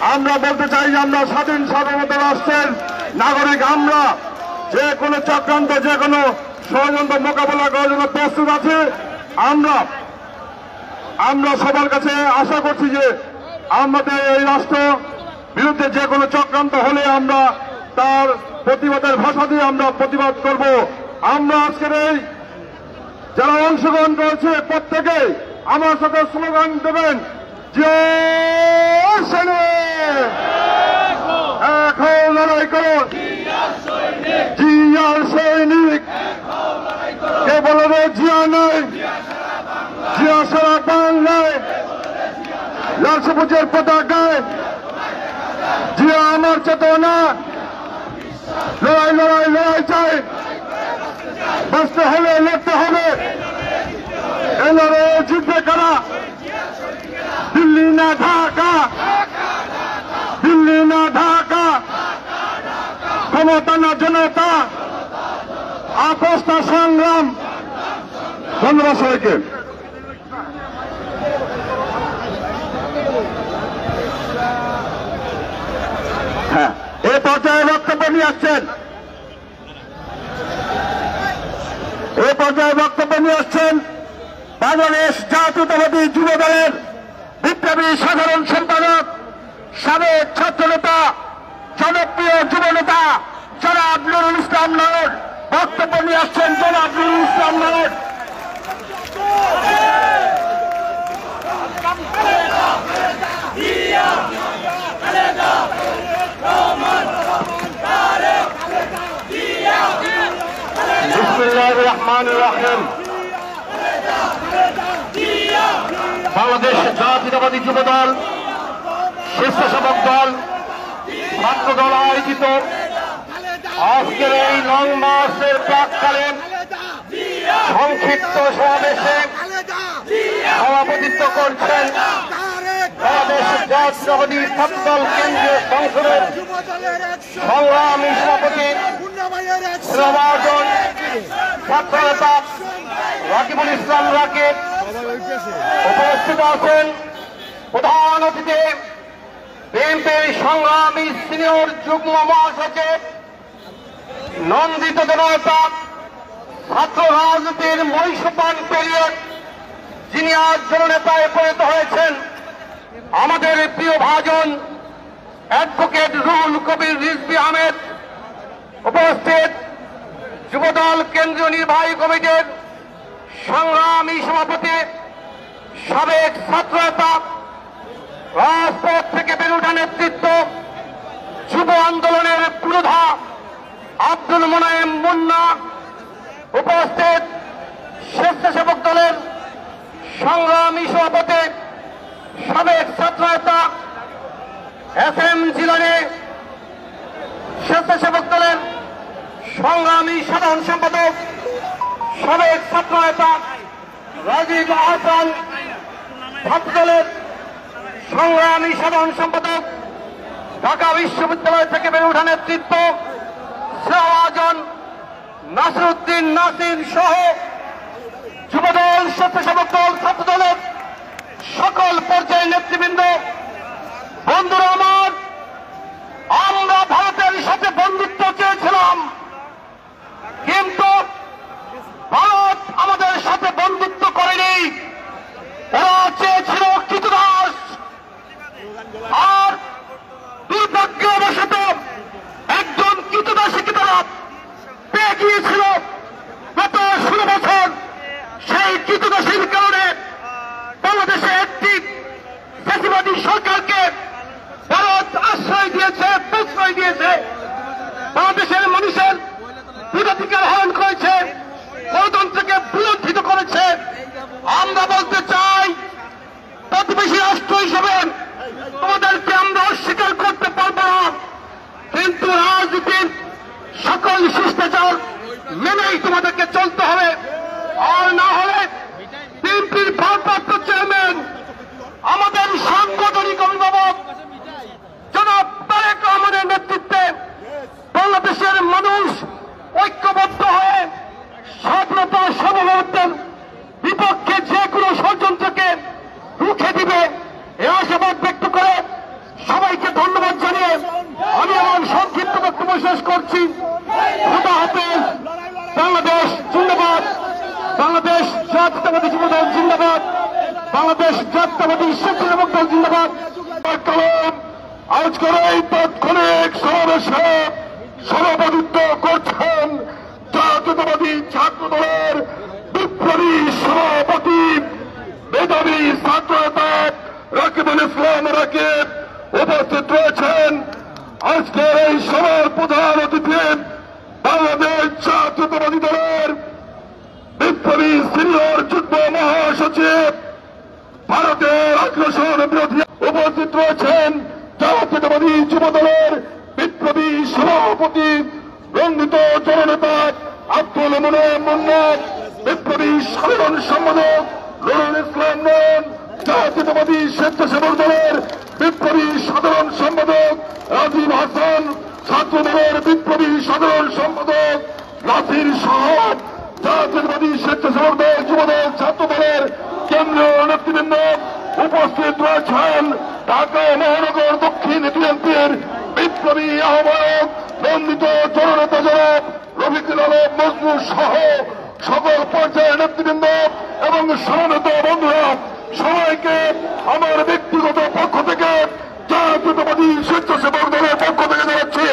আমরা বলতে চাই যে আমরা স্বাধীন সার্বভৌম রাষ্ট্রের নাগরিক। আমরা যে কোনো চক্রান্ত, যে কোনো ষড়যন্ত্র মোকাবেলা করার জন্য প্রস্তুত আছি। আমরা সবার কাছে আশা করছি যে আমাদের এই রাষ্ট্র বিরুদ্ধে যে কোনো চক্রান্ত হলে আমরা তার প্রতিবাদের ভাষা দিয়ে আমরা প্রতিবাদ করব। আমরা আজকের এই যারা অংশগ্রহণ করেছে প্রত্যেকে আমার সাথে স্লোগান দেবেন, এখন লড়াই করো জিয়ার সৈনিক, কে বলে রে জিয়া নয়, জিয়া সারা বাংলায় লাল সবুজের পতাকায়, জিয়া আমার চেতনা, লড়াই লড়াই লড়াই চাই, বাঁচতে হলে লড়তে হবে। এ লড়াই জিতবে কারা? দিল্লি না ঢাকা, দিল্লি না ঢাকা, ক্ষমতা না জনতা, আপোষ না সংগ্রাম। ধন্যবাদ সবাইকে। হ্যাঁ, এই পর্যায়ে বক্তব্য নিয়ে আসছেন, এই পর্যায়ে বক্তব্য নিয়ে আসছেন বাংলাদেশ জাতীয়তাবাদী যুব দলের বিপ্লবী সাধারণ সম্পাদক, সাবেক ছাত্রনেতা, জনপ্রিয় যুব নেতা জনাব নুরুল ইসলাম নানক। বক্তব্য নিয়ে আসছেন জনাব নুরুল ইসলাম নানক। বিসমিল্লাহির রহমানির রহিম। বাংলাদেশ জাতীয়তাবাদী যুব দল, স্বেচ্ছাসেবক দল, ছাত্র দল আয়োজিত আজকের এই লং মার্চের প্রাককালীন সংক্ষিপ্ত সমাবেশে সভাপতিত্ব করছেন বাংলাদেশ জাতীয়তাবাদী ছাত্র দল কেন্দ্রীয় সংসদের সংগ্রামী সভাপতি ছাত্র নেতা রাকিবুল ইসলাম রাকিব। উপস্থিত আছেন প্রধান অতিথি বিএনপির সংগ্রামী সিনিয়র যুগ্ম মহাসচিব, নন্দিত জনতা, ছাত্র রাজনীতির মহিষপান পেরিয়ড যিনি আজ জননেতায় পরিণত হয়েছেন, আমাদের প্রিয় ভাজন অ্যাডভোকেট রুহুল কবির রিজভী আহমেদ। উপস্থিত যুবদল কেন্দ্রীয় নির্বাহী কমিটির সংগ্রামী সভাপতি, সাবেক ছাত্র নেতা, রাজপথ থেকে বেড়ে ওঠা নেতৃত্ব, যুব আন্দোলনের পুরোধা আব্দুল মোনায়েম মুন্না। উপস্থিত স্বেচ্ছাসেবক দলের সংগ্রামী সভাপতি, সাবেক ছাত্র নেতা FM জিলানী, স্বেচ্ছাসেবক দলের সংগ্রামী সাধারণ সম্পাদক, সাবেক ছাত্র নেতা রাজীব আহসান, ছাত্র দলের সংগ্রামী সাধারণ সম্পাদক, ঢাকা বিশ্ববিদ্যালয় থেকে বেড়ে ওঠা নেতৃত্ব শাহওয়াজন নাসিরউদ্দিন নাসির সহ যুবদল, স্বেচ্ছাসেবক দল, ছাত্র দলের সকল পর্যায়ের নেতৃবৃন্দ, বন্ধুরা আমার, আমরা ভারতের সাথে বন্ধুত্ব চেয়েছিলাম, কিন্তু ভারত আমাদের সাথে বন্ধুত্ব করেনি। ওরা চেয়েছিল কৃতদাস, আর দুর্ভাগ্যবশত একজন কৃতদাসীকে তারা পেয়ে গিয়েছিল গত 16 বছর। সেই কৃতদাসীর কারণে বাংলাদেশে একটি ফ্যাসিবাদী সরকারকে ভারত আশ্রয় দিয়েছে, প্রশ্রয় দিয়েছে, বাংলাদেশের মানুষের ভোটাধিকার হরণ করেছে, গণতন্ত্রকে বুলণ্ঠিত করেছে। আমরা বলতে চাই, প্রতিবেশী রাষ্ট্র হিসেবে তোমাদেরকে আমরা অস্বীকার করতে পারবো না, কিন্তু রাজনীতির সকল শিষ্টাচার মেনেই তোমাদেরকে চলতে হবে। আর না হলে বিএনপির ভারপ্রাপ্ত চেয়ারম্যান, আমাদের সাংগঠনিক অভিভাবক জনাব তারেক রহমানের নেতৃত্বে বাংলাদেশের মানুষ ঐক্যবদ্ধ হয়ে স্বাধীনতা সার্বভৌমত্বের বিপক্ষে যে কোনো ষড়যন্ত্রকে রুখে দিবে, এ আশাবাদ বাংলাদেশ জাতীয়তাবাদী স্বেচ্ছাসেবক দল জিন্দাবাদ। আজকের এই তাৎক্ষণিক সমাবেশে সভাপতিত্ব করছেন জাতীয়তাবাদী ছাত্র দলের বিপ্লবী সভাপতি মেধাবী ছাত্র নেতা রাকিবুল ইসলাম রাকিব উপস্থিত রয়েছেন। আজকের এই সভার প্রধান অতিথি বাংলাদেশ জাতীয়তাবাদী দলের বিপ্লবী সিনিয়র যুগ্ম মহাসচিব ভারতের আগ্রাসন বিরোধী উপস্থিত রয়েছেন জাতীয়তাবাদী যুব দলের বিপ্লবী সভাপতি রঞ্জিত জননেতা আব্দুল মুনায়েম মুন্না, বিপ্লবী সাধারণ সম্পাদক নুরুল ইসলাম নয়ন, জাতীয়তাবাদী স্বেচ্ছাসেবক দলের বিপ্লবী সাধারণ সম্পাদক রাজীব হাসান, ছাত্র দলের বিপ্লবী সাধারণ সম্পাদক নাসির সাহাব, জাতীয়তাবাদী স্বেচ্ছাসেবক দল যুবদল ছাত্র দলের কেন্দ্রীয় নেতৃবৃন্দ উপস্থিত রয়েছেন। ঢাকা মহানগর দক্ষিণ বিএনপির বিপ্লবী আহ্বায়ক বন্দিত জননেতা জনাব রফিকুল আলম মজনু সহ সকল পর্যায়ের নেতৃবৃন্দ এবং সম্মানিত বন্ধুরা, সবাইকে আমার ব্যক্তিগত পক্ষ থেকে জাতীয়তাবাদী স্বেচ্ছাসেবক দলের পক্ষ থেকে জানাচ্ছি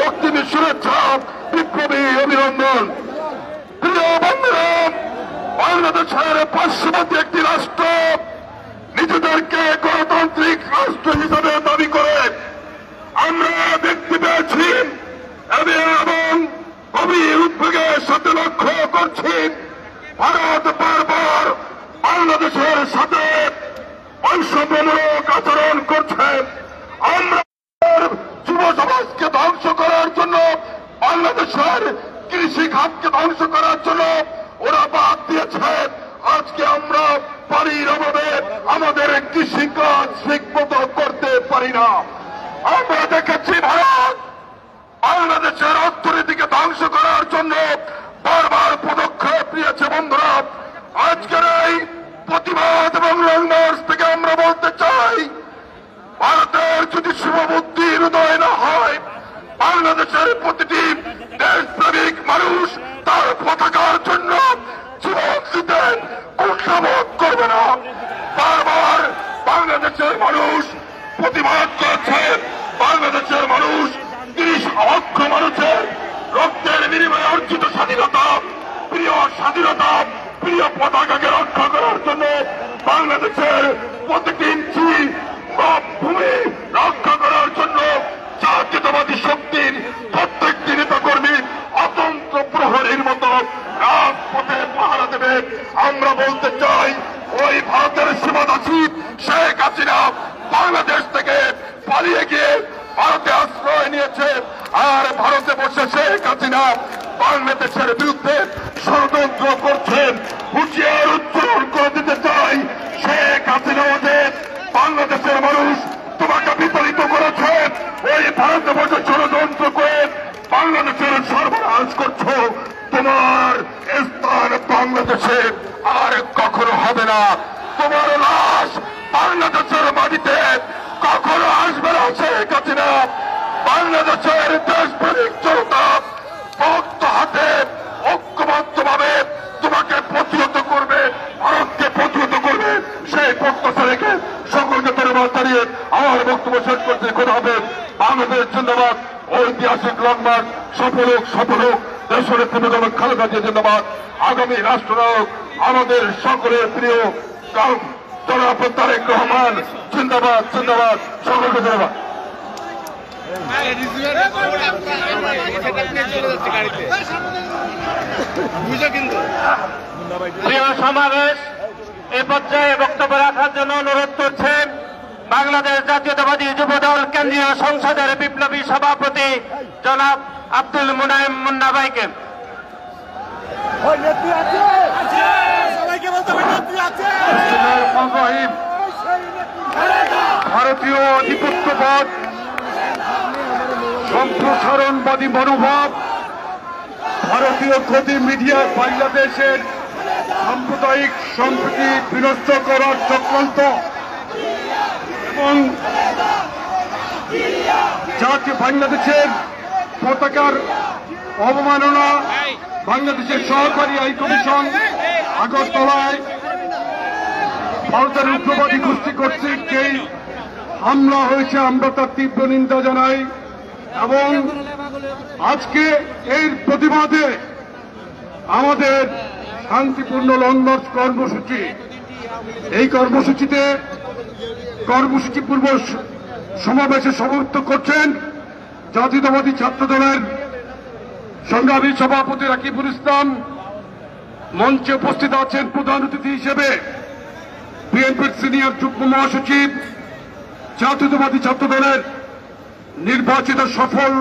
রক্তিম শুভেচ্ছা, বিপ্লবী অভিনন্দন। প্রিয় বন্ধুরা, বাংলাদেশের পার্শ্ববর্তী একটি রাষ্ট্র নিজেদেরকে গণতান্ত্রিক রাষ্ট্র হিসাবে দাবি করে আমরা দেখতে পেয়েছি এবং গভীর উদ্বেগের সাথে লক্ষ্য করছি ভারত বারবার বাংলাদেশের সাথে বৈষম্যমূলক আচরণ করছে। আমরা যুব সমাজকে ধ্বংস করার জন্য, বাংলাদেশের কৃষি খাতকে ধ্বংস করার জন্য ওরা বাদ দিয়েছে। আজকে আমরা পানির অভাবে আমাদের কৃষিকাজ ঠিকমতো করতে পারি না। আমরা দেখেছি ভারত বাংলাদেশের অর্থনীতিকে ধ্বংস করার জন্য বারবার পদক্ষেপ নিয়েছে। বন্ধুরা, আজকের এই প্রতিবাদ এবং লং মার্চ থেকে আমরা বলতে চাই, ভারতের যদি শুভবুদ্ধি হৃদয় না হয়, বাংলাদেশের প্রতিটি দেশপ্রেমিক মানুষ তার পতাকার জন্য জীবন দিতে কুণ্ঠাবোধ করবে না। বারবার বাংলাদেশের মানুষ প্রতিবাদ করছে। বাংলাদেশের মানুষ 30 লক্ষ মানুষের রক্তের বিনিময়ে অর্জিত স্বাধীনতা, প্রিয় পতাকাকে রক্ষা করার জন্য বাংলাদেশের প্রতিটি ইঞ্চি ভূমি রক্ষা করার জন্য জাতীয়তাবাদী শক্তির প্রত্যেকটি নেতাকর্মী অতন্ত্র প্রহরীর মতো রাজপথে পাহারা দেবে। আমরা বলতে চাই, ওই ভারতের সীমাদাসী শেখ হাসিনা বাংলাদেশ থেকে পালিয়ে গিয়ে ভারতে আশ্রয় নিয়েছে, আর ভারতে বসে শেখ হাসিনা বাংলাদেশের বিরুদ্ধে ষড়যন্ত্র করছেন। হুঁশিয়ার উচ্চারণ করে দিতে চাই, শেখ হাসিনা বাংলাদেশের মানুষ তোমাকে বিতাড়িত করেছে। ওই ভারতে বসে ষড়যন্ত্র করে বাংলাদেশের সর্বনাশ করছো। তোমার স্থান বাংলাদেশে আর কখনো হবে না। তোমার লাশ বাংলাদেশের মাটিতে কখনো আসবে না। শেখ হাসিনা বাংলাদেশের দেশপ্রেমিক জনতা ভক্ত হাতে ঐক্যবদ্ধভাবে তোমাকে প্রতিহত করবে, ভারতকে প্রতিহত করবে। সেই প্রত্যাশা রেখে সকলকে ধন্যবাদ জানিয়ে আমার বক্তব্য শেষ করতে কথা হবে। বাংলাদেশ জিন্দাবাদ। ঐতিহাসিক লং মার্চ সফল হোক। দেশনেত্রী বেগম খালেদা জিয়া জিন্দাবাদ। আগামী রাষ্ট্রনায়ক আমাদের সকলের প্রিয় জনাব তারেক রহমান জিন্দাবাদ। সকলকে ধন্যবাদ। প্রিয় সমাবেশ, এ পর্যায়ে বক্তব্য রাখার জন্য অনুরোধ করছেন বাংলাদেশ জাতীয়তাবাদী যুবদল কেন্দ্রীয় সংসদের বিপ্লবী সভাপতি জনাব আব্দুল মুনায়েম মুন্না ভাইকে। ভারতীয় আধিপত্যবাদ, সম্প্রসারণবাদী মনোভাব, ভারতীয় গদি মিডিয়া বাংলাদেশের সাম্প্রদায়িক সম্প্রীতি বিনষ্ট করার চক্রান্ত এবং জাতীয় বাংলাদেশের পতাকার অবমাননা, বাংলাদেশের সহকারী হাই কমিশন আগরতলায় ভারতের উগ্রবাদী গোষ্ঠী কর্তৃক যেই হামলা হয়েছে আমরা তার তীব্র নিন্দা জানাই এবং আজকে এর প্রতিবাদে আমাদের শান্তিপূর্ণ লং মার্চ কর্মসূচি, এই কর্মসূচি পূর্ব সমাবেশে সমাপ্ত করছেন জাতীয়তাবাদী ছাত্র দলের সংগ্রামী সভাপতি রাকিবুল ইসলাম। মঞ্চে উপস্থিত আছেন প্রধান অতিথি হিসেবে বিএনপির সিনিয়র যুগ্ম মহাসচিব, জাতীয়তাবাদী ছাত্র দলের নির্বাচিত সফল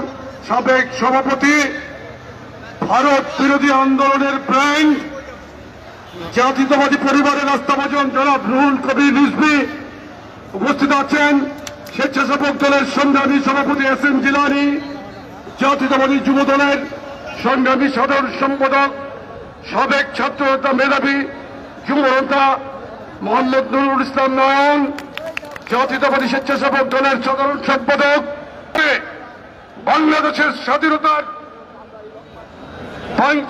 সাবেক সভাপতি, ভারত বিরোধী আন্দোলনের ব্রেন, জাতীয়তাবাদী পরিবারের আস্থাভাজন জনাব রুহুল কবির রিজভী। উপস্থিত আছেন স্বেচ্ছাসেবক দলের সংগ্রামী সভাপতি এস.এম. জিলানী, জাতীয়তাবাদী যুব দলের সংগ্রামী সাধারণ সম্পাদক, সাবেক ছাত্র নেতা মেধাবী যুব নেতা মোহাম্মদ নুরুল ইসলাম নয়ন, জাতীয়তাবাদী স্বেচ্ছাসেবক দলের সাধারণ সম্পাদক। বাংলাদেশের স্বাধীনতার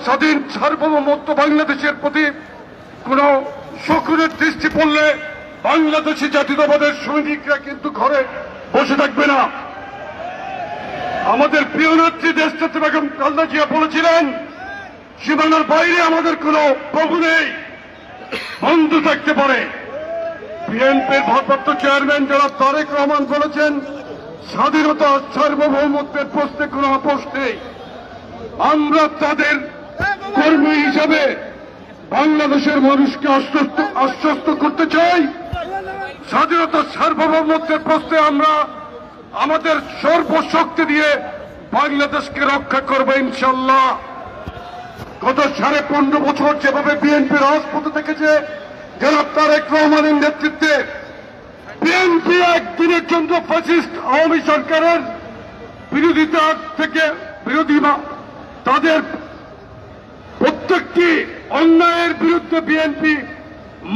স্বাধীন সার্বভৌমত্ব বাংলাদেশের প্রতি কোন শকুনের দৃষ্টি পড়লে বাংলাদেশি জাতীয়তাবাদের সৈনিকরা কিন্তু ঘরে বসে থাকবে না। আমাদের প্রিয় নেত্রী দেশনেত্রী বেগম খালেদা জিয়া বলেছিলেন, সীমানার বাইরে আমাদের কোন প্রভু নেই, বন্ধু থাকতে পারে। বিএনপির ভারপ্রাপ্ত চেয়ারম্যান জনাব তারেক রহমান বলেছেন, স্বাধীনতা সার্বভৌমত্বের প্রশ্নে কোনো আপোষ নেই। আমরা তাদের কর্মী হিসাবে বাংলাদেশের মানুষকে আশ্বস্ত করতে চাই, স্বাধীনতা সার্বভৌমত্বের প্রশ্নে আমরা আমাদের সর্বশক্তি দিয়ে বাংলাদেশকে রক্ষা করবো ইনশাল্লাহ। গত 15.5 বছর যেভাবে বিএনপি রাজপথে থেকেছে জনাব তারেক রহমানের নেতৃত্বে, বিএনপি একদিনের জন্য ফ্যাসিস্ট আওয়ামী সরকারের বিরোধিতা থেকে তাদের প্রত্যেকটি অন্যায়ের বিরুদ্ধে বিএনপি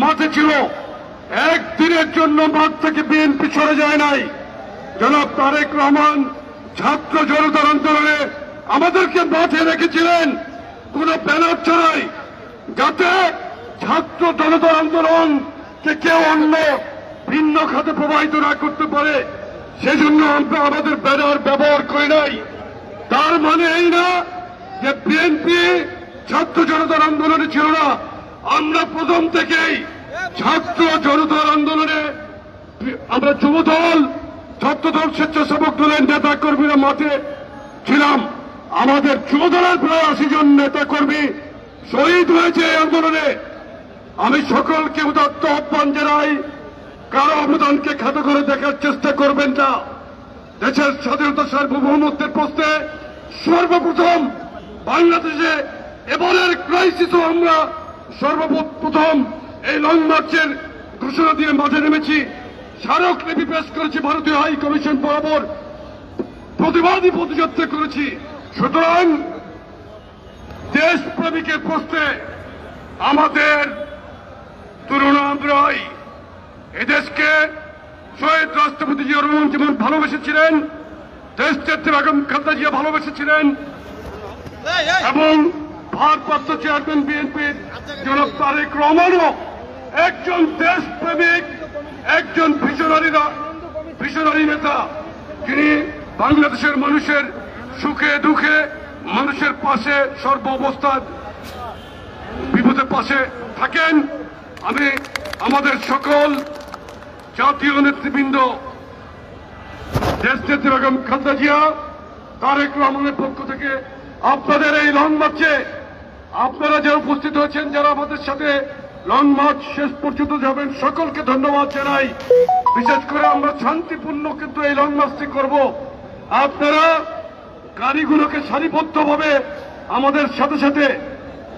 মাঠে ছিল। একদিনের জন্য মাঠ থেকে বিএনপি সরে যায় নাই। জনাব তারেক রহমান ছাত্র জনতার আন্দোলনে আমাদেরকে মাঠে রেখেছিলেন কোন ব্যানার ছাড়াই, যাতে ছাত্র জনতার আন্দোলনকে কেউ অন্য ভিন্ন খাতে প্রবাহিত না করতে পারে, সেজন্য আমরা আমাদের ব্যানার ব্যবহার করি নাই। তার মানে এই না যে বিএনপি ছাত্র জনতার আন্দোলনে ছিল না। আমরা প্রথম থেকেই ছাত্র জনতার আন্দোলনে আমরা যুবদল, ছাত্রদল, স্বেচ্ছাসেবক দলের নেতা কর্মীরা মাঠে ছিলাম। আমাদের যুবদলের প্রায় 80 জন নেতা কর্মী শহীদ হয়েছে এই আন্দোলনে। আমি সকলকে উদাত্ত আহ্বান জানাই, কারো অবদানকে খাটো করে দেখার চেষ্টা করবেন না। দেশের স্বাধীনতা সার্বভৌমত্বের প্রশ্নে সর্বপ্রথম বাংলাদেশে এবারের ক্রাইসিসও আমরা সর্বপ্রথম এই লং মার্চের ঘোষণা দিয়ে মাঠে নেমেছি, স্মারকলিপি পেশ করেছি, ভারতীয় হাই কমিশন বরাবর প্রতিবাদী পদযাত্রা করেছি। সুতরাং দেশপ্রেমিকের প্রশ্নে আমাদের তুলনা আমরাই। এদেশকে শহীদ রাষ্ট্রপতি জিয়া রহমান যেমন ভালোবেসেছিলেন, দেশনেত্রী বেগম খালেদা জিয়া ভালোবেসেছিলেন, এবং ভারপ্রাপ্ত চেয়ারম্যান বিএনপির জনাব তারেক রহমানও একজন দেশপ্রেমিক, একজন ভিশনারি নেতা, যিনি বাংলাদেশের মানুষের সুখে দুঃখে মানুষের পাশে সর্ব অবস্থায় বিপদের পাশে থাকেন। আমি আমাদের সকল জাতীয় নেতৃবৃন্দ, দেশনেত্রী বেগম খালেদা জিয়া, তারেক রহমানের পক্ষ থেকে আপনাদের এই লং মার্চে আপনারা যারা উপস্থিত হয়েছেন, যারা আমাদের সাথে লং মার্চ শেষ পর্যন্ত যাবেন, সকলকে ধন্যবাদ জানাই। বিশেষ করে আমরা শান্তিপূর্ণ কিন্তু এই লং মার্চটি করব। আপনারা গাড়িগুলোকে সারিবদ্ধভাবে আমাদের সাথে সাথে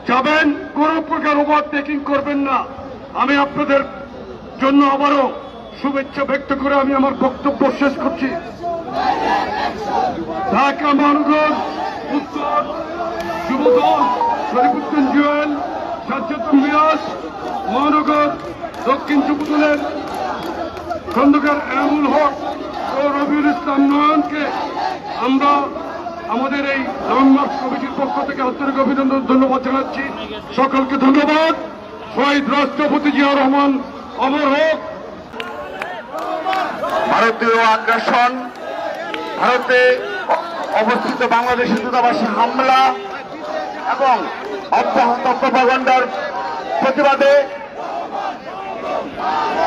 যাবেন, কোন প্রকার ওভারটেকিং করবেন না। আমি আপনাদের জন্য আবারও শুভেচ্ছা ব্যক্ত করে আমি আমার বক্তব্য শেষ করছি। ঢাকা মহানগর উত্তর যুবদল শরীফুদ্দিন জুয়েল, সাজ্জাদ মিরাজ, মহানগর দক্ষিণ যুবদলের খন্দকার এনামুল হক ও রবিউল ইসলাম নয়নকে আমরা আমাদের এই লং মার্চ কমিটির পক্ষ থেকে আন্তরিক অভিনন্দন, ধন্যবাদ জানাচ্ছি। সকলকে ধন্যবাদ। শহীদ রাষ্ট্রপতি জিয়া রহমান অমর হোক। ভারতীয় আগ্রাসন, ভারতে অবস্থিত বাংলাদেশি দূতাবাসে হামলা এবং অব্যাহত প্রপাগান্ডার প্রতিবাদে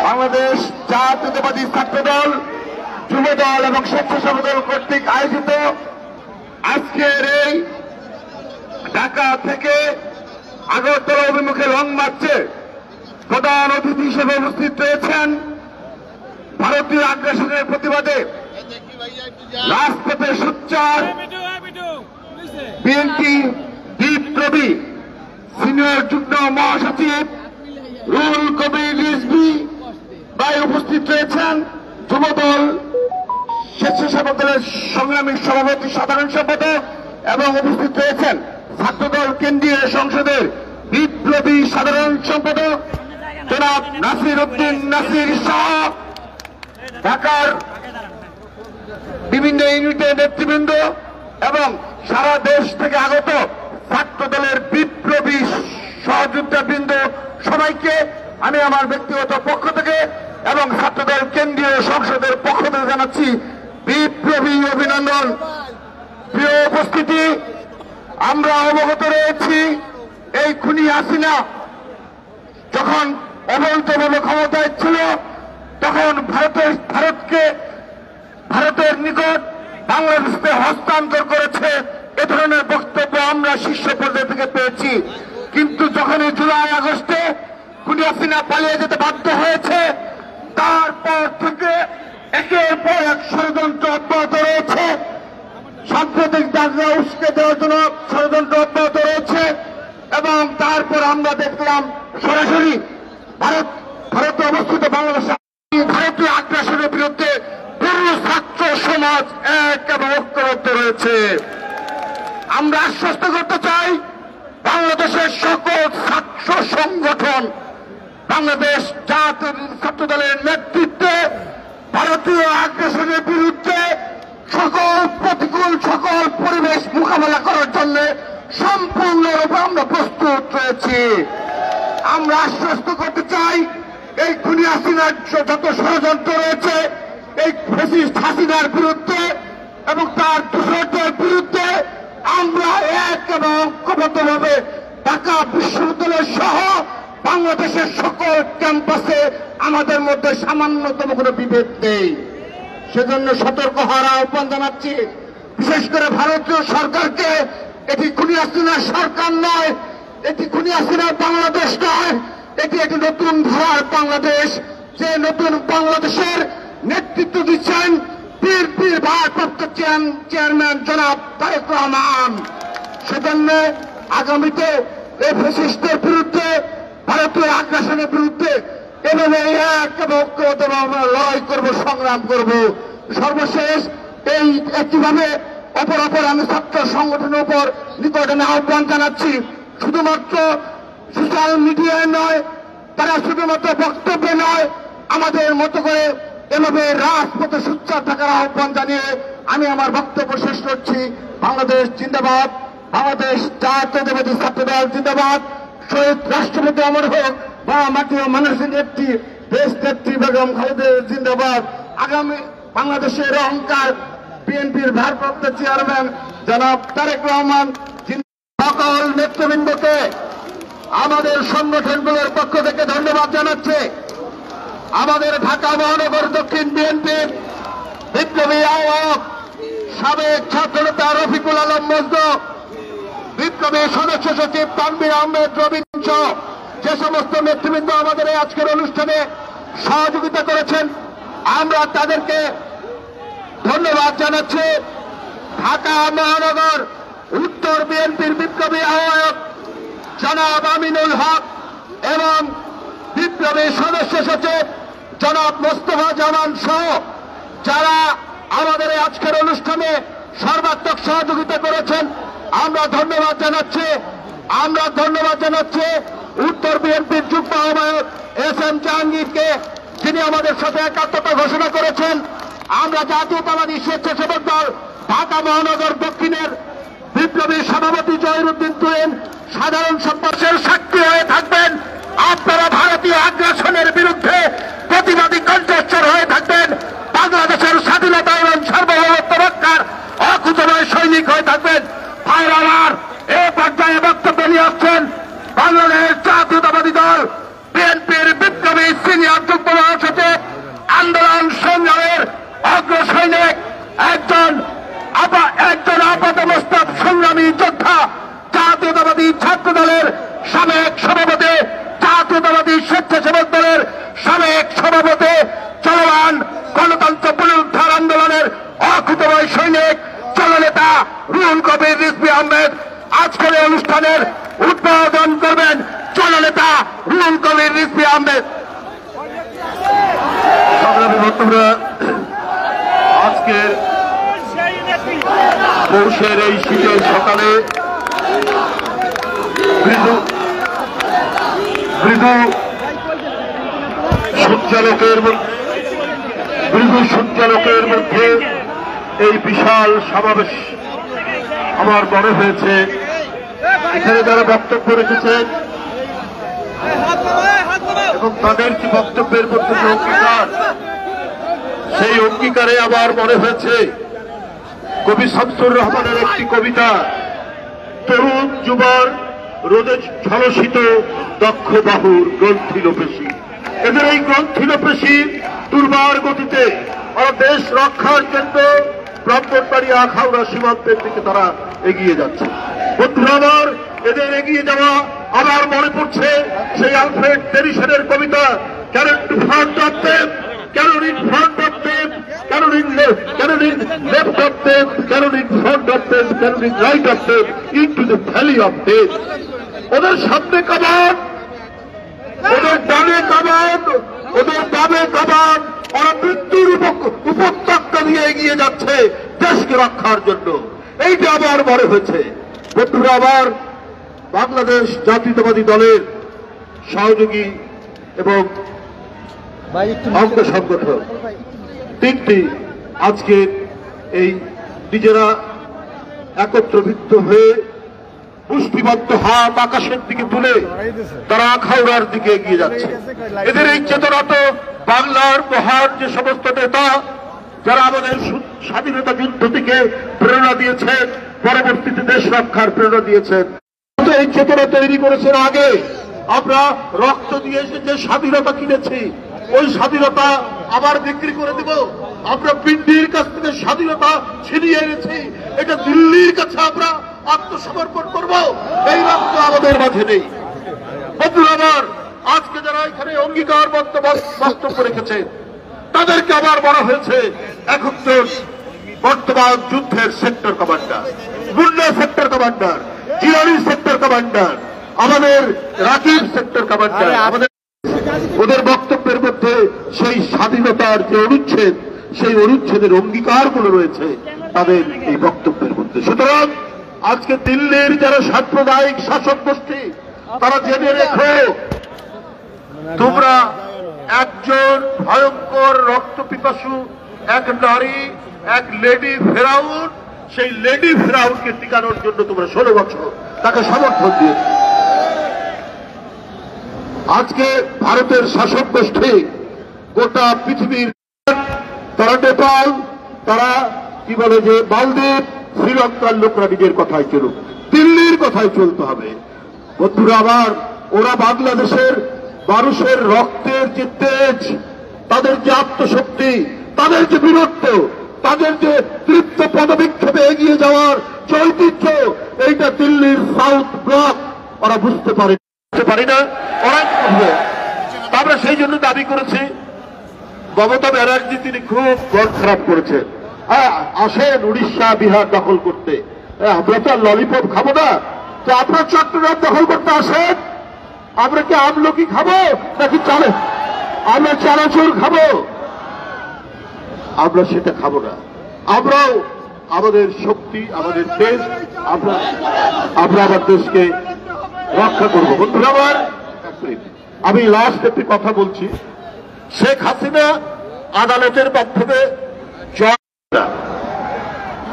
বাংলাদেশ জাতীয়তাবাদী ছাত্রদল, যুবদল এবং স্বেচ্ছাসেবক দল কর্তৃক আয়োজিত আজকের এই ঢাকা থেকে আগরতলা অভিমুখে লং মার্চে প্রধান অতিথি হিসেবে উপস্থিত রয়েছেন ভারতীয় আগ্রাসনের প্রতিবাদে রাজপথে সোচ্চার বিএনপি বিপ্লবী সিনিয়র যুগ্ম মহাসচিব রুহুল কবির রিজভী ভাই উপস্থিত রয়েছেন, যুবদল স্বেচ্ছাসেবক দলের সংগ্রামী সভাপতি সাধারণ সম্পাদক এবং উপস্থিত রয়েছেন ছাত্রদল কেন্দ্রীয় সংসদের বিপ্লবী সাধারণ সম্পাদক জনাব নাসির উদ্দিন নাসির সহ ঢাকার বিভিন্ন ইউনিটের নেতৃবৃন্দ এবং সারা দেশ থেকে আগত ছাত্র দলের বিপ্লবী সহযোদ্ধাবৃন্দ সবাইকে আমি আমার ব্যক্তিগত পক্ষ থেকে এবং ছাত্রদল কেন্দ্রীয় সংসদের পক্ষ থেকে জানাচ্ছি বিপ্লবী অভিনন্দন। প্রিয় উপস্থিতি, আমরা অবগত রয়েছি এই খুনি হাসিনা যখন অবৈধভাবে ক্ষমতায় ছিল তখন ভারতের নিকট বাংলাদেশকে হস্তান্তর করেছে, এ ধরনের বক্তব্য আমরা শীর্ষ পর্যায় থেকে পেয়েছি। কিন্তু যখন এই জুলাই আগস্টে খুনি হাসিনা পালিয়ে যেতে বাধ্য হয়েছে, তারপর থেকে একের পর এক ষড়যন্ত্র অব্যাহত রয়েছে, সাম্প্রতিক দাঙ্গা উস্কে দেওয়ার জন্য ষড়যন্ত্র অব্যাহত রয়েছে এবং তারপর আমরা দেখলাম সরাসরি ভারতে অবস্থিত বাংলাদেশ ভারতীয় আগ্রাসনের বিরুদ্ধে পুরো ছাত্র সমাজ এক এবং ঐক্যবদ্ধ রয়েছে। আমরা আশ্বস্ত করতে চাই বাংলাদেশের সকল ছাত্র সংগঠন বাংলাদেশ জাতীয় ছাত্র দলের নেতৃত্বে ভারতীয় আগ্রাসনের বিরুদ্ধে সকল প্রতিকূল সকল পরিবেশ মোকাবেলা করার জন্য সম্পূর্ণরূপে আমরা প্রস্তুত রয়েছি। আমরা আশ্বস্ত করতে চাই এই খুনি হাসিনার যত ষড়যন্ত্র রয়েছে এই ফ্যাসিস্ট হাসিনার বিরুদ্ধে এবং তার দূষণের বিরুদ্ধে আমরা এক এবং ঐক্যবদ্ধভাবে ঢাকা বিশ্ববিদ্যালয় সহ বাংলাদেশের সকল ক্যাম্পাসে আমাদের মধ্যে সামান্যতম কোনো বিভেদ নেই। সেজন্য সতর্ক হওয়ার আহ্বান জানাচ্ছি, বিশেষ করে ভারতীয় সরকারকে। এটি খুনি হাসিনার সরকার নয়, এটি খুনি হাসিনার বাংলাদেশ নয়, এটি একটি নতুন ধারার বাংলাদেশ, যে নতুন বাংলাদেশের নেতৃত্ব দিচ্ছেন বিএনপির ভারপ্রাপ্ত চেয়ারম্যান জনাব তারেক রহমান। সেজন্য আগামীতে এই ফ্যাসিস্টের বিরুদ্ধে ভারতীয় আগ্রাসনের বিরুদ্ধে এভাবে এক এবং ঐক্যবদ্ধভাবে আমরা লড়াই করব, সংগ্রাম করব। সর্বশেষ এই একইভাবে অপর আমি ছাত্র সংগঠনের উপর নিকট আমি আহ্বান জানাচ্ছি, শুধুমাত্র সোশ্যাল মিডিয়ায় নয়, তারা শুধুমাত্র বক্তব্যে নয়, আমাদের মতো করে এভাবে রাজপথে সোচ্চার থাকার আহ্বান জানিয়ে আমি আমার বক্তব্য শেষ করছি। বাংলাদেশ জিন্দাবাদ, বাংলাদেশ জাতীয়তাবাদী ছাত্রদল জিন্দাবাদ, শহীদ রাষ্ট্রপতি অমর হোক, বা মাটি ও মানুষের নেত্রী দেশ নেত্রী বেগম খালেদা জিন্দাবাদ। আগামী বাংলাদেশের অহংকার বিএনপির ভারপ্রাপ্ত চেয়ারম্যান জনাব তারেক রহমান। সকল নেতৃবৃন্দকে আমাদের সংগঠনগুলোর পক্ষ থেকে ধন্যবাদ জানাচ্ছে। আমাদের ঢাকা মহানগর দক্ষিণ বিএনপির বিপ্লবী আহ্বায়ক সাবেক ছাত্রনেতা রফিকুল আলম মজনু, বিপ্লবী সদস্য সচিব তানভীর আহমেদ রবীন্দ্র সহ যে সমস্ত নেতৃবৃন্দ আমাদের এই আজকের অনুষ্ঠানে সহযোগিতা করেছেন, আমরা তাদেরকে ধন্যবাদ জানাচ্ছি। ঢাকা মহানগর উত্তর বিএনপির বিপ্লবী আহ্বায়ক জনাব আমিনুল হক এবং বিপ্লবী সদস্য সচিব জনাব মোস্তফা জামান সহ যারা আমাদের এই আজকের অনুষ্ঠানে সর্বাত্মক সহযোগিতা করেছেন, আমরা ধন্যবাদ জানাচ্ছি। উত্তর বিএনপির যুগ্ম আহ্বায়ক এস.এম. জাহাঙ্গীরকে, যিনি আমাদের সাথে একাত্মতা ঘোষণা করেছেন। আমরা জাতীয়তাবাদী স্বেচ্ছাসেবক দল ঢাকা মহানগর দক্ষিণের বিপ্লবী সভাপতি জহিরুদ্দিন তুহিন সাধারণ সম্পাদকের সাক্ষী হয়ে থাকবেন আপনারা ভারতীয় আগ্রাসনের বিরুদ্ধে প্রতিবাদী কণ্ঠস্বর হয়ে থাকবেন, বাংলাদেশের স্বাধীনতা এবং সার্বভৌমত্ব রক্ষার অকুতময় সৈনিক হয়ে থাকবেন। ভাইরা আমার, এ পর্যায়ে বক্তব্য নিয়ে আসছেন বাংলাদেশ জাতীয়তাবাদী দল বিএনপির বিপ্লবী সিনিয়র যুগ্ম মহাসচিব, আন্দোলন সংগ্রামের অগ্রসৈনিক, একজন আপাতমস্তক সংগ্রামী যোদ্ধা, জাতীয়তাবাদী ছাত্র দলের সাবেক সভাপতি, জাতীয়তাবাদী স্বেচ্ছাসেবক দলের সাবেক সভাপতি, চলমান গণতন্ত্র পুনরুদ্ধার আন্দোলনের অকুতময় সৈনিক, জননেতা রুহুল কবির রিজভী আহমেদ আজকের এই অনুষ্ঠানের উদ্বোধন করবেন। জননেতা রুহুল কবির রিজভী আহমেদ। সংগ্রামী বন্ধুরা, আজকের পৌষের এই শীতের সকালে মৃদু সূর্যালোকের মধ্যে এই বিশাল সমাবেশ আমার মনে হয়েছে। এখানে যারা বক্তব্য রেখেছেন এবং তাদের কি বক্তব্যের মধ্যে যে অঙ্গীকার, সেই অঙ্গীকারে আমার মনে হয়েছে কবি শামসুর রহমানের একটি কবিতা, তরুণ যুবর রোদে ঝলসিত দক্ষ বাহুর গ্রন্থিল পেশি। এদের এই গ্রন্থিল পেশি দুর্বার গতিতে আর দেশ রক্ষার জন্য ব্রাহ্মণবাড়ি আখাউড়া সীমান্তের দিকে তারা এগিয়ে যাচ্ছে। বন্ধুরা আমার, এদের এগিয়ে যাওয়া আবার মনে পড়ছে সেই আলফ্রেড টেনিসনের কবিতা, cannon to front of them, cannon in front of them, cannon in left of them, cannon in front of them, cannon in right of them, into the valley of death. ওদের সামনে কামান, ওদের ডানে কামান, ওদের বামে কামান, ওরা মৃত্যুর উপত্যকা দিয়ে এগিয়ে যাচ্ছে দেশকে রক্ষার জন্য। এইটা আমার মনে হয়েছে। বন্ধুরা আমার, বাংলাদেশ জাতীয়তাবাদী দলের সহযোগী এবং অঙ্গ সংগঠন তিনটি আজকে এই নিজেরা একত্রীভূত হয়ে মুষ্টিবদ্ধ হাত আকাশের দিকে তুলে তারা আখাউড়ার দিকে এগিয়ে যাচ্ছে। এদের এই চেতনা তো বাংলার মহান যে সমস্ত নেতা যারা আমাদের স্বাধীনতা যুদ্ধ থেকে প্রেরণা দিয়েছেন, পরবর্তীতে দেশ রক্ষার প্রেরণা দিয়েছেন, এই চেতনা তৈরি করেছেন। আগে আমরা রক্ত দিয়ে যে স্বাধীনতা কিনেছি, ওই স্বাধীনতা আবার বিক্রি করে দেব। আমরা পিন্ডির কাছ থেকে স্বাধীনতা ছিনিয়ে এনেছি, এটা দিল্লির কাছে আমরা আত্মসমর্পণ করব, এই রক্ত আমাদের মাঝে নেই। বন্ধুরা আমার, আজকে যারা এখানে অঙ্গীকার বক্তব্য রেখেছে তাদেরকে আবার বলা হয়েছে একজন বর্তমান যুদ্ধের sector commander, Munna sector commander, Zirani sector commander, আমাদের রাকিব সেক্টর কমান্ডার। আমাদের ওদের বক্তব্যের মধ্যে সেই স্বাধীনতার যে অনুচ্ছেদ, সেই অনুচ্ছেদের অঙ্গীকারগুলো রয়েছে তাদের এই বক্তব্যের মধ্যে। সুতরাং আজকে দিল্লির যারা সাম্প্রদায়িক শাসক গোষ্ঠী, তারা জেনে রেখো, তোমরা একজন ভয়ঙ্কর রক্তপিপাসু এক নারী, এক লেডি ফেরাউন, সেই লেডি ফেরাউনকে টিকানোর জন্য তোমরা 16 বছর তাকে সমর্থন দিয়েছ। আজকে ভারতের শাসক গোষ্ঠী গোটা পৃথিবীর, তারা নেপাল, তারা কি বলে যে মালদ্বীপ, শ্রীলঙ্কার লোকরা নিজের কথায় চলুক, দিল্লির কথায় চলতে হবে। বন্ধুরা আবার, ওরা বাংলাদেশের মানুষের রক্তের যে তেজ, তাদের যে আত্মশক্তি, তাদের যে বীরত্ব, তাদের যে তৃপ্ত পদবিক্ষেপে এগিয়ে যাওয়ার যে ঐতিহ্য, এইটা দিল্লির সাউথ ব্লক ওরা বুঝতে পারি না। ওরা আমরা সেই জন্য দাবি করেছি, মমতা ব্যানার্জি তিনি খুব মন খারাপ করেছেন। আসেন উড়িষ্যা বিহার দখল করতে, আমরা তো ললিপপ খাবো না, তো আপনার চট্টগ্রাম দখল করতে আসেন। আমরা কি আমলকি খাবো নাকি আমরা চানাচুর খাবো? আমরা সেটা খাবো না। আমরাও আমাদের শক্তি, আমাদের দেশ, আমরা আমার দেশকে রক্ষা করবো। বন্ধুরা আমার, আমি লাস্ট একটি কথা বলছি। শেখ হাসিনা আদালতের মাধ্যমে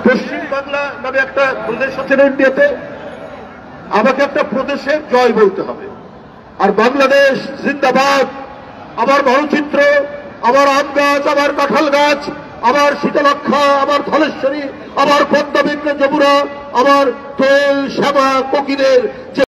পশ্চিমবাংলা নামে একটা প্রদেশ আছে ইন্ডিয়াতে, আমাকে একটা প্রদেশের জয় বলতে হবে। আর বাংলাদেশ জিন্দাবাদ। আমার বড়চিত্র, আমার আম গাছ, আমার কাঁঠাল গাছ, আমার শীতলক্ষা, আমার ধলেশ্বরী, আমার পদ্মবিঘ্ন যমুনা, আমার দোল শ্যামা কোকিলের